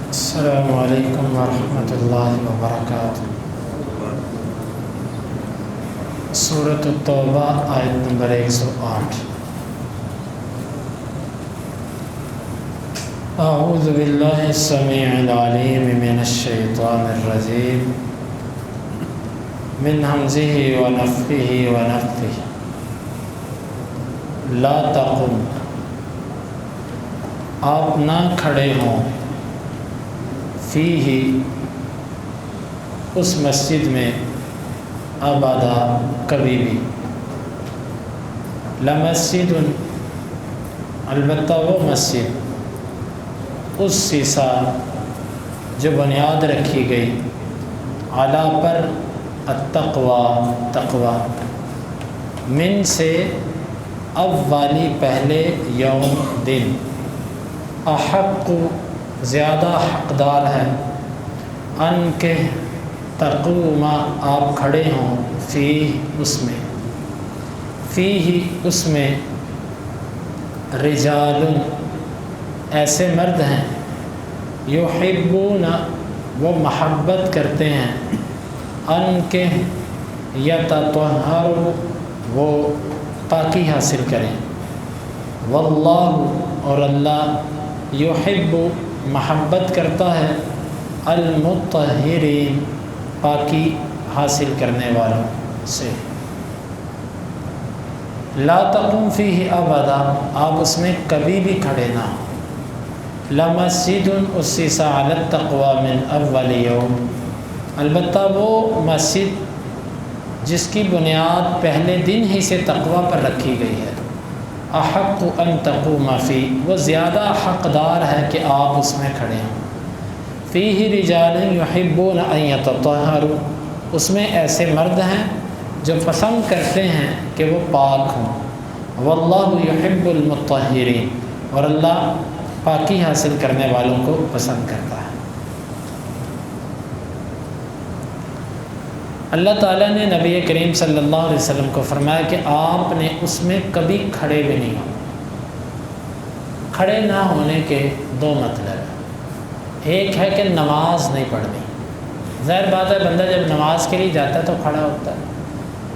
السلام علیکم ورحمۃ اللہ وبرکاتہ۔ سورۃ التوبہ آیت نمبر 108۔ اعوذ باللہ السمیع العلیم من الشیطان الرجیم من ہمزہ ونفخہ ونفثہ۔ لا تقم، آپ نہ کھڑے ہوں، فیہ، اس مسجد میں، ابدا، کبھی بھی۔ لمسجد، البتہ وہ مسجد، اس سیسا جو بنیاد رکھی گئی، علی پر، التقوی، تقوی، من سے، اولی پہلے، یوم دن، احق زیادہ حقدار ہے، ان کے تقوم آپ کھڑے ہوں، فی اس میں، فی ہی اس میں، رجال ایسے مرد ہیں، یحبون وہ محبت کرتے ہیں، ان کے یتطہر وہ پاکی حاصل کریں، واللہ اور اللہ یحب محبت کرتا ہے، المطہرین پاکی حاصل کرنے والوں سے۔ لا تقم فیہ ابدا، آپ اس میں کبھی بھی کھڑے نہ ہوں۔ لمسجد اسس علی التقوی من اول یوم، البتہ وہ مسجد جس کی بنیاد پہلے دن ہی سے تقوی پر رکھی گئی ہے، احق ان تقوم فی، وہ زیادہ حقدار ہے کہ آپ اس میں کھڑے ہوں۔ فیہ رجال یحبون ان یتطہروا، اس میں ایسے مرد ہیں جو پسند کرتے ہیں کہ وہ پاک ہوں، واللہ یحب المطہرین، اور اللہ پاکی حاصل کرنے والوں کو پسند کرتا ہے۔ اللہ تعالیٰ نے نبی کریم صلی اللہ علیہ وسلم کو فرمایا کہ آپ نے اس میں کبھی کھڑے بھی نہیں ہونا۔ کھڑے نہ ہونے کے دو مطلب ہیں، ایک ہے کہ نماز نہیں پڑھنی، ظاہر بات ہے بندہ جب نماز کے لیے جاتا ہے تو کھڑا ہوتا ہے،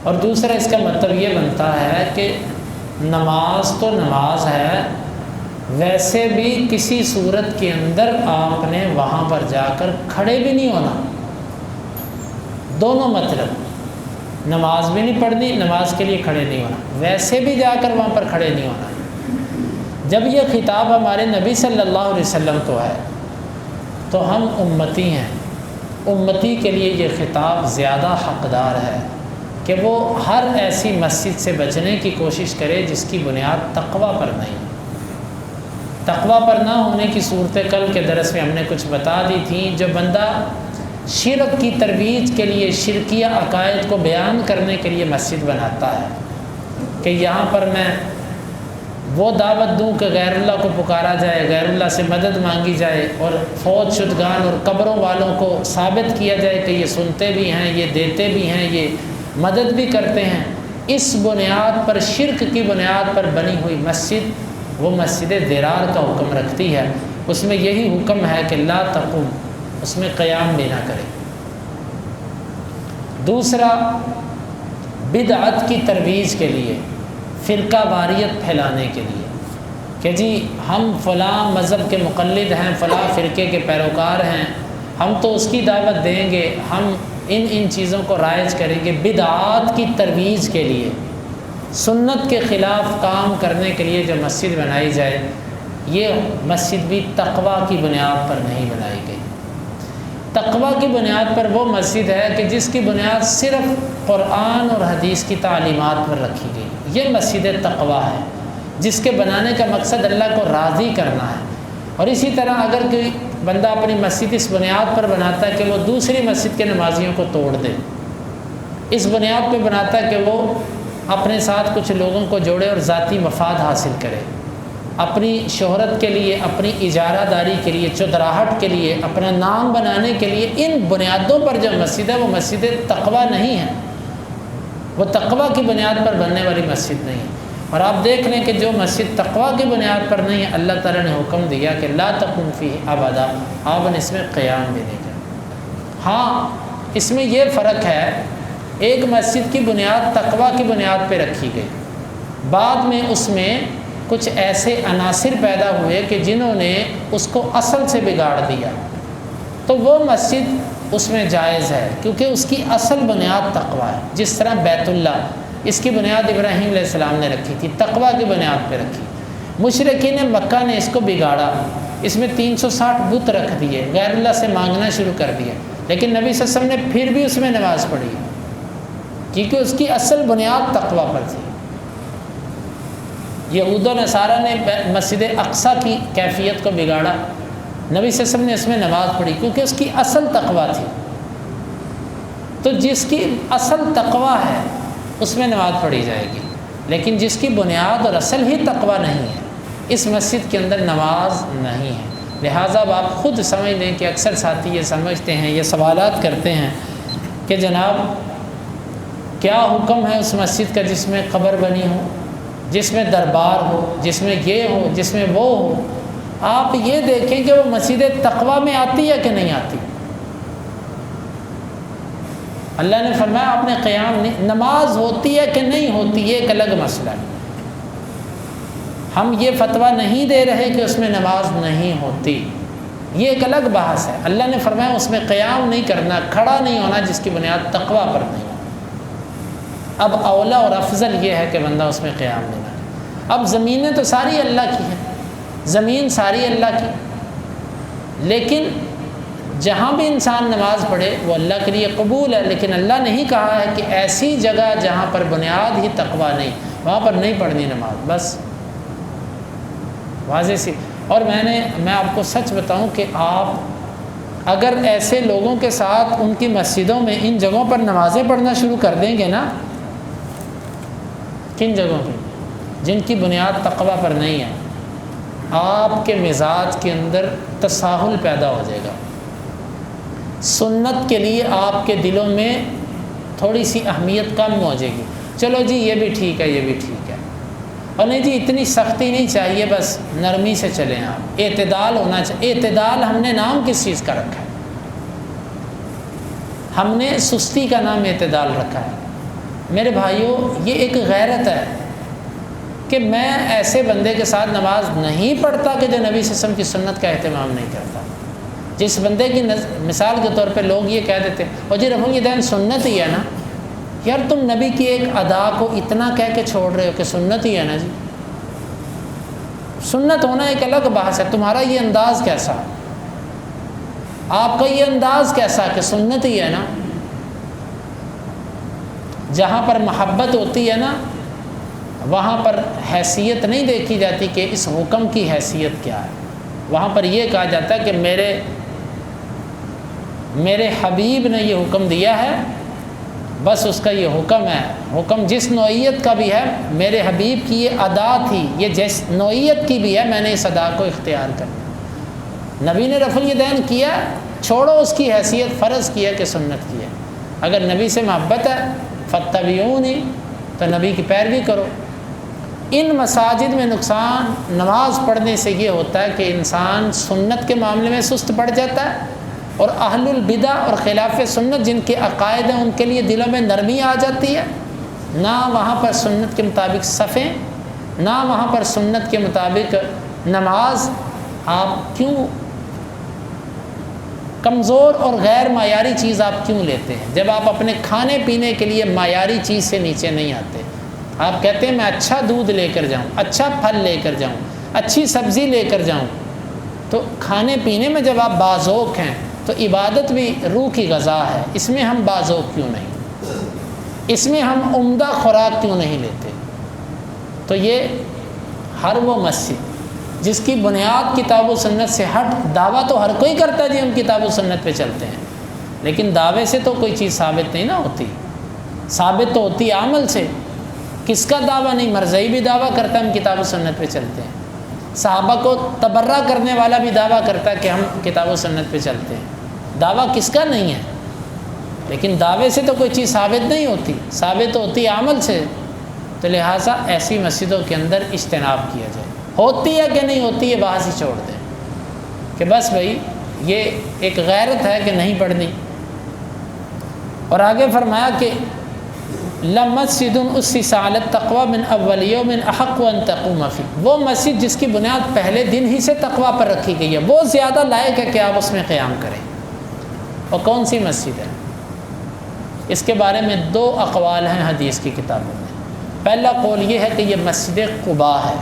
اور دوسرا اس کا مطلب یہ بنتا ہے کہ نماز تو نماز ہے، ویسے بھی کسی صورت کے اندر آپ نے وہاں پر جا کر کھڑے بھی نہیں ہونا۔ دونوں مطلب، نماز بھی نہیں پڑھنی، نماز کے لیے کھڑے نہیں ہونا، ویسے بھی جا کر وہاں پر کھڑے نہیں ہونا۔ جب یہ خطاب ہمارے نبی صلی اللہ علیہ وسلم کو ہے تو ہم امتی ہیں، امتی کے لیے یہ خطاب زیادہ حقدار ہے کہ وہ ہر ایسی مسجد سے بچنے کی کوشش کرے جس کی بنیاد تقوی پر نہیں۔ تقوی پر نہ ہونے کی صورتیں کل کے درس میں ہم نے کچھ بتا دی تھیں۔ جو بندہ شرک کی ترویج کے لیے، شرکیہ عقائد کو بیان کرنے کے لیے مسجد بناتا ہے کہ یہاں پر میں وہ دعوت دوں کہ غیر اللہ کو پکارا جائے، غیر اللہ سے مدد مانگی جائے، اور فوت شدگان اور قبروں والوں کو ثابت کیا جائے کہ یہ سنتے بھی ہیں، یہ دیتے بھی ہیں، یہ مدد بھی کرتے ہیں، اس بنیاد پر، شرک کی بنیاد پر بنی ہوئی مسجد وہ مسجد ضرار کا حکم رکھتی ہے۔ اس میں یہی حکم ہے کہ لا تقم، اس میں قیام بھی نہ کرے۔ دوسرا، بدعت کی ترویج کے لیے، فرقہ واریت پھیلانے کے لیے کہ جی ہم فلاں مذہب کے مقلد ہیں، فلاں فرقے کے پیروکار ہیں، ہم تو اس کی دعوت دیں گے، ہم ان چیزوں کو رائج کریں گے۔ بدعات کی ترویج کے لیے، سنت کے خلاف کام کرنے کے لیے جو مسجد بنائی جائے، یہ مسجد بھی تقوی کی بنیاد پر نہیں بنائی گئی۔ تقوی کی بنیاد پر وہ مسجد ہے کہ جس کی بنیاد صرف قرآن اور حدیث کی تعلیمات پر رکھی گئی، یہ مسجد تقوی ہے جس کے بنانے کا مقصد اللہ کو راضی کرنا ہے۔ اور اسی طرح اگر کوئی بندہ اپنی مسجد اس بنیاد پر بناتا ہے کہ وہ دوسری مسجد کے نمازیوں کو توڑ دے، اس بنیاد پہ بناتا ہے کہ وہ اپنے ساتھ کچھ لوگوں کو جوڑے اور ذاتی مفاد حاصل کرے، اپنی شہرت کے لیے، اپنی اجارہ داری کے لیے، چودراہٹ کے لیے، اپنا نام بنانے کے لیے، ان بنیادوں پر جو مسجد ہے وہ مسجد تقوی نہیں ہے، وہ تقوی کی بنیاد پر بننے والی مسجد نہیں ہے۔ اور آپ دیکھ لیں کہ جو مسجد تقویٰ کی بنیاد پر نہیں ہے، اللہ تعالیٰ نے حکم دیا کہ لا تقم فیہ ابدا، آپ نے اس میں قیام بھی نہیں کرنا۔ ہاں اس میں یہ فرق ہے، ایک مسجد کی بنیاد تقویٰ کی بنیاد پہ رکھی گئی، بعد میں اس میں کچھ ایسے عناصر پیدا ہوئے کہ جنہوں نے اس کو اصل سے بگاڑ دیا، تو وہ مسجد اس میں جائز ہے کیونکہ اس کی اصل بنیاد تقویٰ ہے۔ جس طرح بیت اللہ، اس کی بنیاد ابراہیم علیہ السلام نے رکھی تھی، تقویٰ کی بنیاد پہ رکھی۔ مشرکین مکہ نے اس کو بگاڑا، اس میں 360 بت رکھ دیے، غیر اللہ سے مانگنا شروع کر دیا، لیکن نبی صلی اللہ علیہ وسلم نے پھر بھی اس میں نماز پڑھی کیونکہ اس کی اصل بنیاد تقویٰ پر تھی۔ یہود و نصارہ نے مسجد اقصیٰ کی کیفیت کو بگاڑا، نبی صلی اللہ علیہ وسلم نے اس میں نماز پڑھی کیونکہ اس کی اصل تقویٰ تھی۔ تو جس کی اصل تقویٰ ہے اس میں نماز پڑھی جائے گی، لیکن جس کی بنیاد اور اصل ہی تقویٰ نہیں ہے، اس مسجد کے اندر نماز نہیں ہے۔ لہٰذا اب آپ خود سمجھ لیں کہ اکثر ساتھی یہ سمجھتے ہیں، یہ سوالات کرتے ہیں کہ جناب کیا حکم ہے اس مسجد کا جس میں قبر بنی ہو، جس میں دربار ہو، جس میں یہ ہو، جس میں وہ ہو۔ آپ یہ دیکھیں کہ وہ مسجد تقویٰ میں آتی ہے کہ نہیں آتی۔ اللہ نے فرمایا آپ نے قیام نہیں، نماز ہوتی ہے کہ نہیں ہوتی یہ ایک الگ مسئلہ ہے۔ ہم یہ فتویٰ نہیں دے رہے کہ اس میں نماز نہیں ہوتی، یہ ایک الگ بحث ہے۔ اللہ نے فرمایا اس میں قیام نہیں کرنا، کھڑا نہیں ہونا جس کی بنیاد تقویٰ پر نہیں ہو۔ اب اولا اور افضل یہ ہے کہ بندہ اس میں قیام نہیں کرے۔ اب زمینیں تو ساری اللہ کی ہیں، زمین ساری اللہ کی، لیکن جہاں بھی انسان نماز پڑھے وہ اللہ کے لیے قبول ہے، لیکن اللہ نے ہی کہا ہے کہ ایسی جگہ جہاں پر بنیاد ہی تقویٰ نہیں، وہاں پر نہیں پڑھنی نماز، بس واضح سی۔ اور میں آپ کو سچ بتاؤں کہ آپ اگر ایسے لوگوں کے ساتھ ان کی مسجدوں میں ان جگہوں پر نمازیں پڑھنا شروع کر دیں گے نا، کن جگہوں پہ جن کی بنیاد تقویٰ پر نہیں ہے، آپ کے مزاج کے اندر تساہل پیدا ہو جائے گا، سنت کے لیے آپ کے دلوں میں تھوڑی سی اہمیت کم ہو جائے گی۔ چلو جی یہ بھی ٹھیک ہے، یہ بھی ٹھیک ہے، اور نہیں جی اتنی سختی نہیں چاہیے، بس نرمی سے چلیں آپ، اعتدال ہونا چاہیے۔ اعتدال ہم نے نام کس چیز کا رکھا ہے؟ ہم نے سستی کا نام اعتدال رکھا ہے۔ میرے بھائیوں یہ ایک غیرت ہے کہ میں ایسے بندے کے ساتھ نماز نہیں پڑھتا کہ جو نبی صلی اللہ علیہ وسلم کی سنت کا اہتمام نہیں کرتا۔ جس بندے کی مثال کے طور پہ لوگ یہ کہہ دیتے اور جی رفع الیدین سنت ہی ہے نا، یار تم نبی کی ایک ادا کو اتنا کہہ کے چھوڑ رہے ہو کہ سنت ہی ہے نا۔ جی سنت ہونا ایک الگ بحث ہے، تمہارا یہ انداز کیسا، آپ کا یہ انداز کیسا کہ سنت ہی ہے نا۔ جہاں پر محبت ہوتی ہے نا وہاں پر حیثیت نہیں دیکھی جاتی کہ اس حکم کی حیثیت کیا ہے، وہاں پر یہ کہا جاتا ہے کہ میرے حبیب نے یہ حکم دیا ہے، بس اس کا یہ حکم ہے۔ حکم جس نوعیت کا بھی ہے، میرے حبیب کی یہ ادا تھی، یہ جس نوعیت کی بھی ہے، میں نے اس ادا کو اختیار کرنا۔ نبی نے رفع الیدین کیا، چھوڑو اس کی حیثیت، فرض کیا کہ سنت کی ہے۔ اگر نبی سے محبت ہے فاتبعونی، تو نبی کی پیروی کرو۔ ان مساجد میں نقصان نماز پڑھنے سے یہ ہوتا ہے کہ انسان سنت کے معاملے میں سست پڑ جاتا ہے، اور اہل البدع اور خلاف سنت جن کے عقائد ہیں ان کے لیے دلوں میں نرمی آ جاتی ہے، نہ وہاں پر سنت کے مطابق صفیں، نہ وہاں پر سنت کے مطابق نماز۔ آپ کیوں کمزور اور غیر معیاری چیز آپ کیوں لیتے ہیں؟ جب آپ اپنے کھانے پینے کے لیے معیاری چیز سے نیچے نہیں آتے، آپ کہتے ہیں میں اچھا دودھ لے کر جاؤں، اچھا پھل لے کر جاؤں، اچھی سبزی لے کر جاؤں، تو کھانے پینے میں جب آپ باذوق ہیں تو عبادت بھی روح کی غذا ہے، اس میں ہم باذوق کیوں نہیں، اس میں ہم عمدہ خوراک کیوں نہیں لیتے؟ تو یہ ہر وہ مسجد جس کی بنیاد کتاب و سنت سے ہٹ، دعویٰ تو ہر کوئی کرتا ہے جی ہم کتاب و سنت پہ چلتے ہیں، لیکن دعوے سے تو کوئی چیز ثابت نہیں نہ ہوتی، ثابت تو ہوتی عمل سے۔ کس کا دعویٰ نہیں؟ مرزائی بھی دعویٰ کرتا ہے ہم کتاب و سنت پہ چلتے ہیں، صحابہ کو تبرہ کرنے والا بھی دعویٰ کرتا ہے کہ ہم کتاب و سنت پہ چلتے ہیں۔ دعویٰ کس کا نہیں ہے؟ لیکن دعوے سے تو کوئی چیز ثابت نہیں ہوتی، ثابت ہوتی عمل سے۔ تو لہٰذا ایسی مسجدوں کے اندر اجتناب کیا جائے۔ ہوتی ہے کہ نہیں ہوتی ہے بحث ہی چھوڑ دیں کہ بس بھائی یہ ایک غیرت ہے کہ نہیں پڑھنی۔ اور آگے فرمایا کہ لمسجد اسس علی التقوی من اول یوم احق ان تقوم فیہ، وہ مسجد جس کی بنیاد پہلے دن ہی سے تقوی پر رکھی گئی ہے وہ زیادہ لائق ہے کہ آپ اس میں قیام کریں۔ اور کون سی مسجد ہے؟ اس کے بارے میں 2 اقوال ہیں حدیث کی کتابوں میں۔ پہلا قول یہ ہے کہ یہ مسجد قباء ہے۔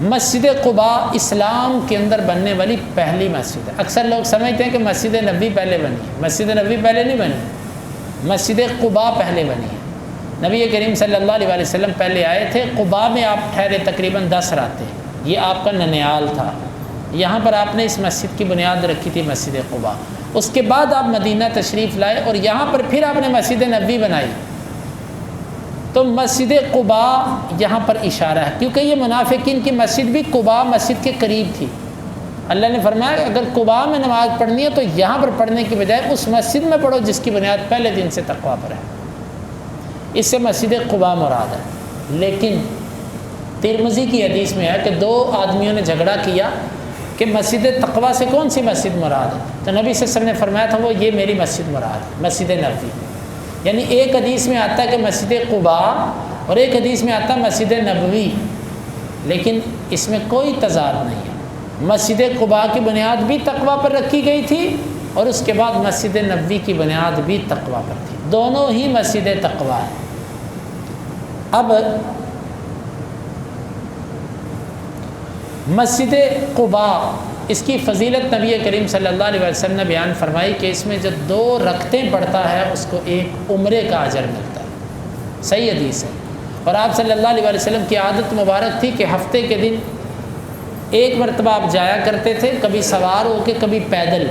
مسجد قباء اسلام کے اندر بننے والی پہلی مسجد ہے۔ اکثر لوگ سمجھتے ہیں کہ مسجد نبوی پہلے بنی ہے، مسجد نبوی پہلے نہیں بنی، مسجد قباء پہلے بنی ہے۔ نبی کریم صلی اللہ علیہ وسلم پہلے آئے تھے، قباء میں آپ ٹھہرے تقریباً 10 راتیں، یہ آپ کا ننیال تھا، یہاں پر آپ نے اس مسجد کی بنیاد رکھی تھی، مسجد قباء۔ اس کے بعد آپ مدینہ تشریف لائے اور یہاں پر پھر آپ نے مسجد نبوی بنائی۔ تو مسجد قباء یہاں پر اشارہ ہے، کیونکہ یہ منافقین کی مسجد بھی قباء مسجد کے قریب تھی۔ اللہ نے فرمایا کہ اگر قباء میں نماز پڑھنی ہے تو یہاں پر پڑھنے کی بجائے اس مسجد میں پڑھو جس کی بنیاد پہلے دن سے تقویٰ پر ہے۔ اس سے مسجد قباء مراد ہے۔ لیکن ترمذی کی حدیث میں ہے کہ 2 آدمیوں نے جھگڑا کیا کہ مسجد تقویٰ سے کون سی مسجد مراد ہے، تو نبی صلی اللہ علیہ وسلم نے فرمایا تھا وہ یہ میری مسجد مراد ہے، مسجد نبوی۔ یعنی ایک حدیث میں آتا ہے کہ مسجد قباء اور ایک حدیث میں آتا ہے مسجد نبوی، لیکن اس میں کوئی تضاد نہیں ہے۔ مسجد قباء کی بنیاد بھی تقویٰ پر رکھی گئی تھی اور اس کے بعد مسجد نبوی کی بنیاد بھی تقویٰ پر تھی، دونوں ہی مسجد تقویٰ ہیں۔ اب مسجد قباء اس کی فضیلت نبی کریم صلی اللہ علیہ وسلم نے بیان فرمائی کہ اس میں جو 2 رکعتیں پڑھتا ہے اس کو 1 عمرے کا اجر ملتا ہے، صحیح حدیث ہے۔ اور آپ صلی اللہ علیہ وسلم کی عادت مبارک تھی کہ ہفتے کے دن 1 مرتبہ آپ جایا کرتے تھے، کبھی سوار ہو کے کبھی پیدل،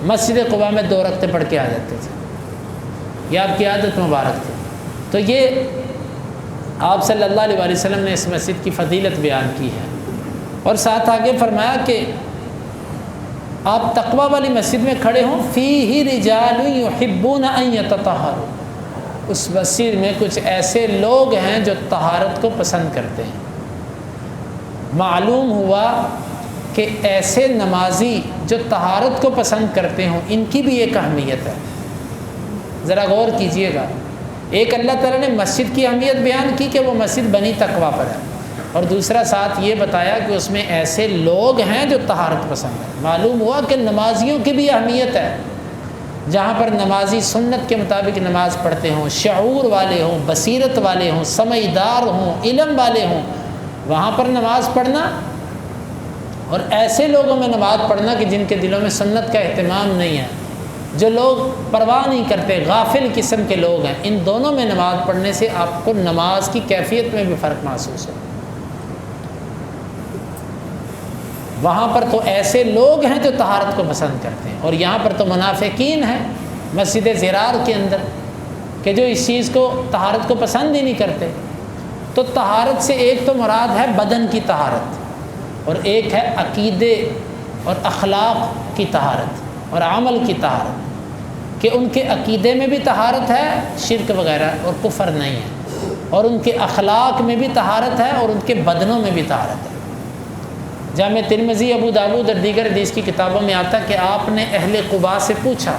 مسجد قباء میں 2 رکعتیں پڑھ کے آ جاتے تھے، یہ آپ کی عادت مبارک تھی۔ تو یہ آپ صلی اللہ علیہ وسلم نے اس مسجد کی فضیلت بیان کی ہے۔ اور ساتھ آگے فرمایا کہ آپ تقویٰ والی مسجد میں کھڑے ہوں، فیہ رجال یحبون ان یتطہروا، اس مسجد میں کچھ ایسے لوگ ہیں جو طہارت کو پسند کرتے ہیں۔ معلوم ہوا کہ ایسے نمازی جو طہارت کو پسند کرتے ہوں ان کی بھی ایک اہمیت ہے، ذرا غور کیجئے گا۔ ایک اللہ تعالیٰ نے مسجد کی اہمیت بیان کی کہ وہ مسجد بنی تقویٰ پر ہے، اور دوسرا ساتھ یہ بتایا کہ اس میں ایسے لوگ ہیں جو طہارت پسند ہیں۔ معلوم ہوا کہ نمازیوں کی بھی اہمیت ہے، جہاں پر نمازی سنت کے مطابق نماز پڑھتے ہوں، شعور والے ہوں، بصیرت والے ہوں، سمجھدار ہوں، علم والے ہوں، وہاں پر نماز پڑھنا، اور ایسے لوگوں میں نماز پڑھنا کہ جن کے دلوں میں سنت کا اہتمام نہیں ہے، جو لوگ پرواہ نہیں کرتے، غافل قسم کے لوگ ہیں، ان دونوں میں نماز پڑھنے سے آپ کو نماز کی کیفیت میں بھی فرق محسوس ہو۔ وہاں پر تو ایسے لوگ ہیں جو طہارت کو پسند کرتے ہیں، اور یہاں پر تو منافقین ہیں مسجد زرار کے اندر کہ جو اس چیز کو طہارت کو پسند ہی نہیں کرتے۔ تو طہارت سے ایک تو مراد ہے بدن کی طہارت، اور ایک ہے عقیدے اور اخلاق کی طہارت اور عمل کی طہارت، کہ ان کے عقیدے میں بھی طہارت ہے، شرک وغیرہ اور کفر نہیں ہے، اور ان کے اخلاق میں بھی طہارت ہے اور ان کے بدنوں میں بھی طہارت ہے۔ جامع ترمذی، ابو داؤد اور دیگر حدیث کی کتابوں میں آتا کہ آپ نے اہل قباء سے پوچھا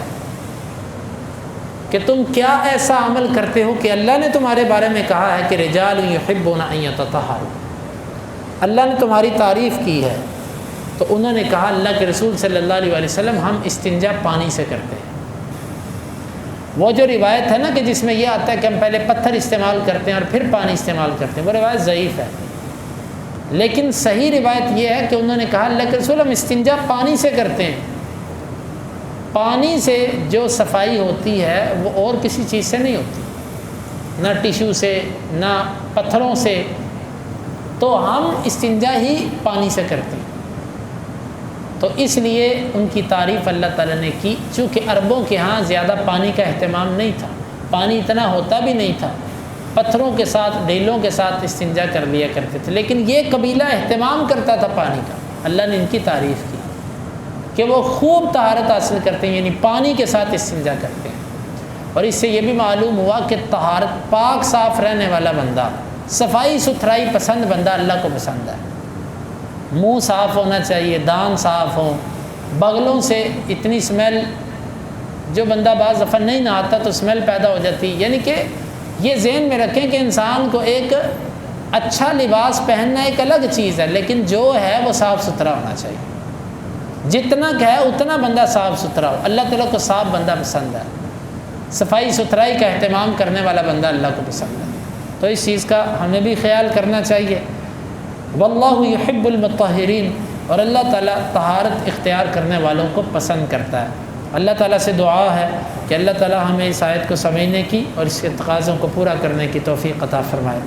کہ تم کیا ایسا عمل کرتے ہو کہ اللہ نے تمہارے بارے میں کہا ہے کہ رجال یحبون ان یتطہروا، اللہ نے تمہاری تعریف کی ہے؟ تو انہوں نے کہا اللہ کے رسول صلی اللہ علیہ وسلم ہم استنجا پانی سے کرتے ہیں۔ وہ جو روایت ہے نا کہ جس میں یہ آتا ہے کہ ہم پہلے پتھر استعمال کرتے ہیں اور پھر پانی استعمال کرتے ہیں، وہ روایت ضعیف ہے، لیکن صحیح روایت یہ ہے کہ انہوں نے کہا اللہ کے رسول ہم استنجا پانی سے کرتے ہیں۔ پانی سے جو صفائی ہوتی ہے وہ اور کسی چیز سے نہیں ہوتی، نہ ٹیشو سے نہ پتھروں سے، تو ہم استنجا ہی پانی سے کرتے ہیں۔ تو اس لیے ان کی تعریف اللہ تعالیٰ نے کی، چونکہ عربوں کے ہاں زیادہ پانی کا اہتمام نہیں تھا، پانی اتنا ہوتا بھی نہیں تھا، پتھروں کے ساتھ ڈھیلوں کے ساتھ استنجا کر لیا کرتے تھے، لیکن یہ قبیلہ اہتمام کرتا تھا پانی کا۔ اللہ نے ان کی تعریف کی کہ وہ خوب طہارت حاصل کرتے ہیں، یعنی پانی کے ساتھ استنجا کرتے ہیں۔ اور اس سے یہ بھی معلوم ہوا کہ طہارت پاک صاف رہنے والا بندہ، صفائی ستھرائی پسند بندہ اللہ کو پسند ہے۔ منہ صاف ہونا چاہیے، دان صاف ہو، بغلوں سے اتنی اسمیل، جو بندہ بعض دفعہ نہیں نہاتا تو اسمیل پیدا ہو جاتی، یعنی کہ یہ ذہن میں رکھیں کہ انسان کو ایک اچھا لباس پہننا ایک الگ چیز ہے، لیکن جو ہے وہ صاف ستھرا ہونا چاہیے، جتنا کہ ہے اتنا بندہ صاف ستھرا ہو۔ اللہ تعالیٰ کو صاف بندہ پسند ہے، صفائی ستھرائی کا اہتمام کرنے والا بندہ اللہ کو پسند ہے، تو اس چیز کا ہمیں بھی خیال کرنا چاہیے۔ واللہ یحب المطہرین، اور اللہ تعالیٰ طہارت اختیار کرنے والوں کو پسند کرتا ہے۔ اللہ تعالیٰ سے دعا ہے کہ اللہ تعالیٰ ہمیں اس آیت کو سمجھنے کی اور اس کے تقاضوں کو پورا کرنے کی توفیق عطا فرمائے۔